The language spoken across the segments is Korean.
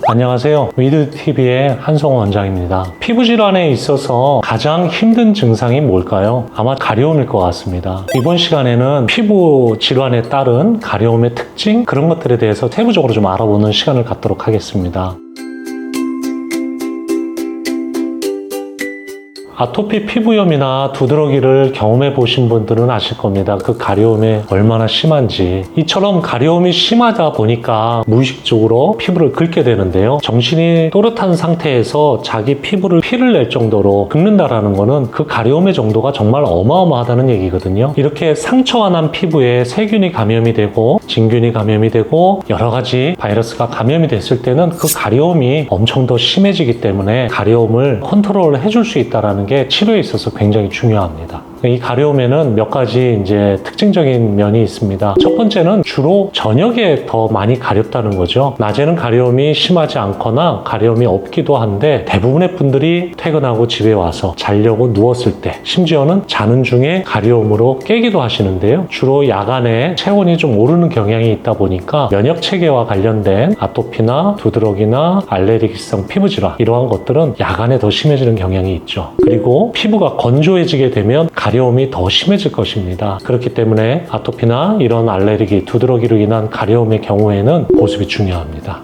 안녕하세요. 위드TV의 한성호 원장입니다. 피부질환에 있어서 가장 힘든 증상이 뭘까요? 아마 가려움일 것 같습니다. 이번 시간에는 피부 질환에 따른 가려움의 특징, 그런 것들에 대해서 세부적으로 좀 알아보는 시간을 갖도록 하겠습니다. 아토피 피부염이나 두드러기를 경험해 보신 분들은 아실 겁니다. 그 가려움이 얼마나 심한지. 이처럼 가려움이 심하다 보니까 무의식적으로 피부를 긁게 되는데요. 정신이 또렷한 상태에서 자기 피부를 피를 낼 정도로 긁는다라는 거는 그 가려움의 정도가 정말 어마어마하다는 얘기거든요. 이렇게 상처가 난 피부에 세균이 감염이 되고 진균이 감염이 되고 여러 가지 바이러스가 감염이 됐을 때는 그 가려움이 엄청 더 심해지기 때문에 가려움을 컨트롤 해줄 수 있다는 게 치료에 있어서 굉장히 중요합니다. 이 가려움에는 몇 가지 이제 특징적인 면이 있습니다. 첫 번째는 주로 저녁에 더 많이 가렵다는 거죠. 낮에는 가려움이 심하지 않거나 가려움이 없기도 한데 대부분의 분들이 퇴근하고 집에 와서 자려고 누웠을 때, 심지어는 자는 중에 가려움으로 깨기도 하시는데요. 주로 야간에 체온이 좀 오르는 경향이 있다 보니까 면역 체계와 관련된 아토피나 두드러기나 알레르기성 피부 질환, 이러한 것들은 야간에 더 심해지는 경향이 있죠. 그리고 피부가 건조해지게 되면 가려움이 더 심해질 것입니다. 그렇기 때문에 아토피나 이런 알레르기, 두드러기로 인한 가려움의 경우에는 보습이 중요합니다.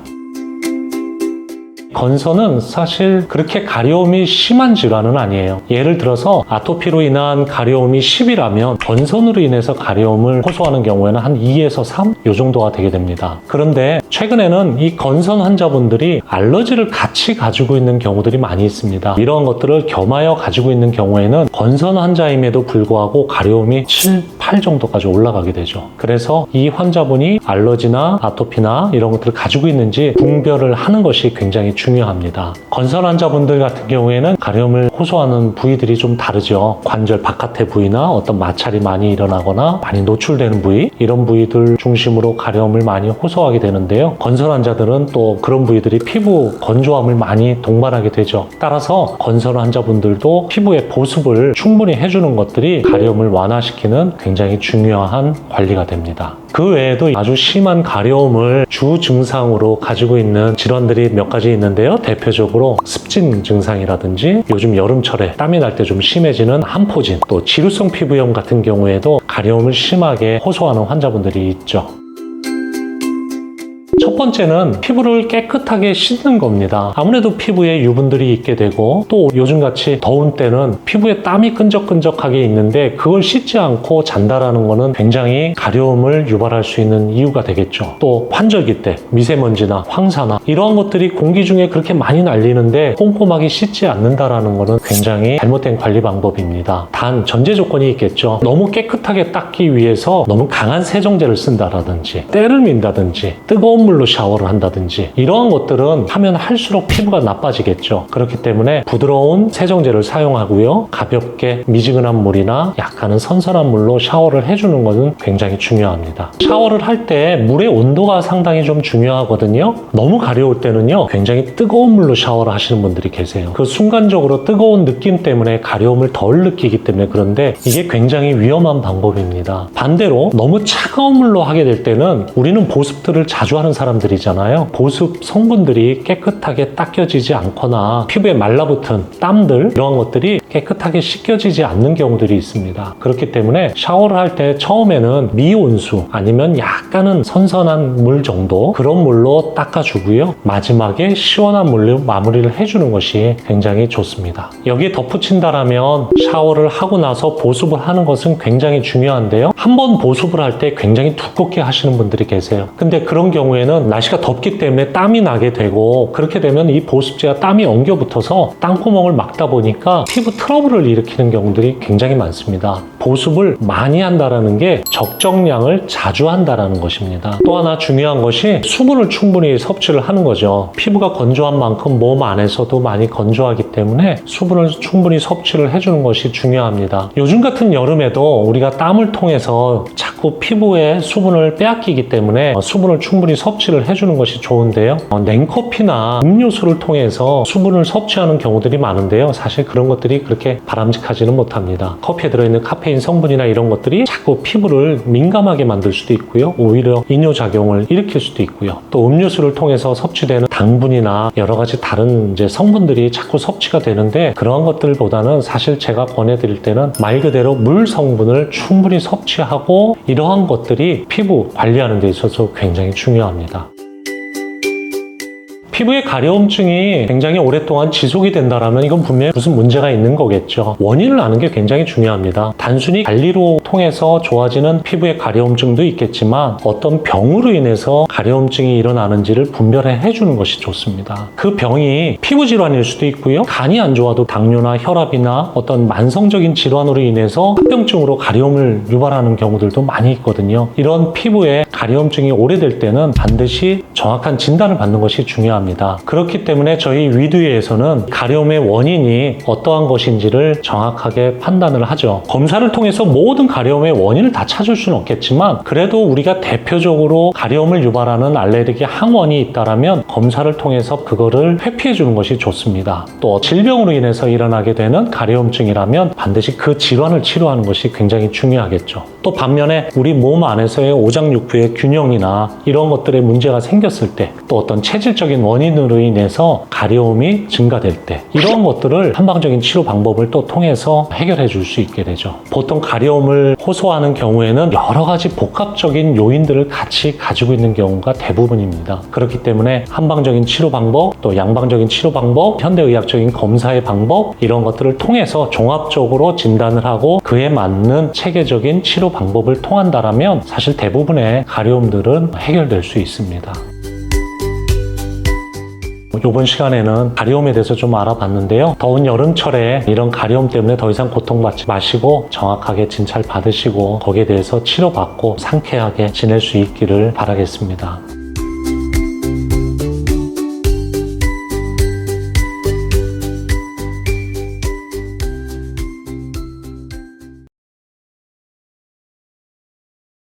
건선은 사실 그렇게 가려움이 심한 질환은 아니에요. 예를 들어서 아토피로 인한 가려움이 10이라면 건선으로 인해서 가려움을 호소하는 경우에는 한 2에서 3? 이 정도가 되게 됩니다. 그런데 최근에는 이 건선 환자분들이 알러지를 같이 가지고 있는 경우들이 많이 있습니다. 이런 것들을 겸하여 가지고 있는 경우에는 건선 환자임에도 불구하고 가려움이 7, 8 정도까지 올라가게 되죠. 그래서 이 환자분이 알러지나 아토피나 이런 것들을 가지고 있는지 분별을 하는 것이 굉장히 중요합니다. 건선 환자분들 같은 경우에는 가려움을 호소하는 부위들이 좀 다르죠. 관절 바깥의 부위나 어떤 마찰이 많이 일어나거나 많이 노출되는 부위, 이런 부위들 중심으로 가려움을 많이 호소하게 되는데요. 건선 환자들은 또 그런 부위들이 피부 건조함을 많이 동반하게 되죠. 따라서 건선 환자분들도 피부의 보습을 충분히 해주는 것들이 가려움을 완화시키는 굉장히 중요한 관리가 됩니다. 그 외에도 아주 심한 가려움을 주 증상으로 가지고 있는 질환들이 몇 가지 있는데요. 대표적으로 습진 증상이라든지 요즘 여름철에 땀이 날 때 좀 심해지는 한포진, 또 지루성 피부염 같은 경우에도 가려움을 심하게 호소하는 환자분들이 있죠. 첫 번째는 피부를 깨끗하게 씻는 겁니다. 아무래도 피부에 유분들이 있게 되고 또 요즘같이 더운 때는 피부에 땀이 끈적끈적하게 있는데 그걸 씻지 않고 잔다라는 거는 굉장히 가려움을 유발할 수 있는 이유가 되겠죠. 또 환절기 때 미세먼지나 황사나 이러한 것들이 공기 중에 그렇게 많이 날리는데 꼼꼼하게 씻지 않는다라는 거는 굉장히 잘못된 관리 방법입니다. 단 전제 조건이 있겠죠. 너무 깨끗하게 닦기 위해서 너무 강한 세정제를 쓴다라든지 때를 민다든지 뜨거운 물로 샤워를 한다든지 이러한 것들은 하면 할수록 피부가 나빠지겠죠. 그렇기 때문에 부드러운 세정제를 사용하고요. 가볍게 미지근한 물이나 약간은 선선한 물로 샤워를 해주는 것은 굉장히 중요합니다. 샤워를 할 때 물의 온도가 상당히 좀 중요하거든요. 너무 가려울 때는요. 굉장히 뜨거운 물로 샤워를 하시는 분들이 계세요. 그 순간적으로 뜨거운 느낌 때문에 가려움을 덜 느끼기 때문에 그런데 이게 굉장히 위험한 방법입니다. 반대로 너무 차가운 물로 하게 될 때는 우리는 보습들을 자주 하는 사람들이잖아요. 보습 성분들이 깨끗하게 닦여지지 않거나 피부에 말라붙은 땀들, 이런 것들이 깨끗하게 씻겨지지 않는 경우들이 있습니다. 그렇기 때문에 샤워를 할 때 처음에는 미온수 아니면 약간은 선선한 물 정도, 그런 물로 닦아주고요. 마지막에 시원한 물로 마무리를 해주는 것이 굉장히 좋습니다. 여기에 덧붙인다라면 샤워를 하고 나서 보습을 하는 것은 굉장히 중요한데요. 한번 보습을 할 때 굉장히 두껍게 하시는 분들이 계세요. 근데 그런 경우에는 날씨가 덥기 때문에 땀이 나게 되고, 그렇게 되면 이 보습제가 땀이 엉겨 붙어서 땅구멍을 막다 보니까 피부 트러블을 일으키는 경우들이 굉장히 많습니다. 보습을 많이 한다는 게 적정량을 자주 한다는 것입니다. 또 하나 중요한 것이 수분을 충분히 섭취를 하는 거죠. 피부가 건조한 만큼 몸 안에서도 많이 건조하기 때문에 수분을 충분히 섭취를 해주는 것이 중요합니다. 요즘 같은 여름에도 우리가 땀을 통해서 자꾸 피부에 수분을 빼앗기기 때문에 수분을 충분히 섭취를 해주는 것이 좋은데요. 냉커피나 음료수를 통해서 수분을 섭취하는 경우들이 많은데요. 사실 그런 것들이 그렇게 바람직하지는 못합니다. 커피에 들어있는 카페인 성분이나 이런 것들이 자꾸 피부를 민감하게 만들 수도 있고요. 오히려 이뇨작용을 일으킬 수도 있고요. 또 음료수를 통해서 섭취되는 당분이나 여러 가지 다른 이제 성분들이 자꾸 섭취가 되는데, 그러한 것들보다는 사실 제가 권해드릴 때는 말 그대로 물 성분을 충분히 섭취하고, 이러한 것들이 피부 관리하는 데 있어서 굉장히 중요합니다. 피부의 가려움증이 굉장히 오랫동안 지속이 된다면 이건 분명히 무슨 문제가 있는 거겠죠. 원인을 아는 게 굉장히 중요합니다. 단순히 관리로 통해서 좋아지는 피부의 가려움증도 있겠지만 어떤 병으로 인해서 가려움증이 일어나는지를 분별해 주는 것이 좋습니다. 그 병이 피부 질환일 수도 있고요. 간이 안 좋아도 당뇨나 혈압이나 어떤 만성적인 질환으로 인해서 합병증으로 가려움을 유발하는 경우들도 많이 있거든요. 이런 피부에 가려움증이 오래될 때는 반드시 정확한 진단을 받는 것이 중요합니다. 그렇기 때문에 저희 위드에서는 가려움의 원인이 어떠한 것인지를 정확하게 판단을 하죠. 검사를 통해서 모든 가려움의 원인을 다 찾을 수는 없겠지만, 그래도 우리가 대표적으로 가려움을 유발하는 알레르기 항원이 있다면 검사를 통해서 그거를 회피해 주는 것이 좋습니다. 또 질병으로 인해서 일어나게 되는 가려움증이라면 반드시 그 질환을 치료하는 것이 굉장히 중요하겠죠. 또 반면에 우리 몸 안에서의 오장육부의 균형이나 이런 것들에 문제가 생겼을 때, 또 어떤 체질적인 원인으로 인해서 가려움이 증가될 때, 이런 것들을 한방적인 치료 방법을 또 통해서 해결해 줄 수 있게 되죠. 보통 가려움을 호소하는 경우에는 여러 가지 복합적인 요인들을 같이 가지고 있는 경우가 대부분입니다. 그렇기 때문에 한방적인 치료 방법, 또 양방적인 치료 방법, 현대의학적인 검사의 방법, 이런 것들을 통해서 종합적으로 진단을 하고 그에 맞는 체계적인 치료 방법을 통한다면 사실 대부분의 가려움들은 해결될 수 있습니다. 이번 시간에는 가려움에 대해서 좀 알아봤는데요. 더운 여름철에 이런 가려움 때문에 더 이상 고통받지 마시고 정확하게 진찰 받으시고 거기에 대해서 치료받고 상쾌하게 지낼 수 있기를 바라겠습니다.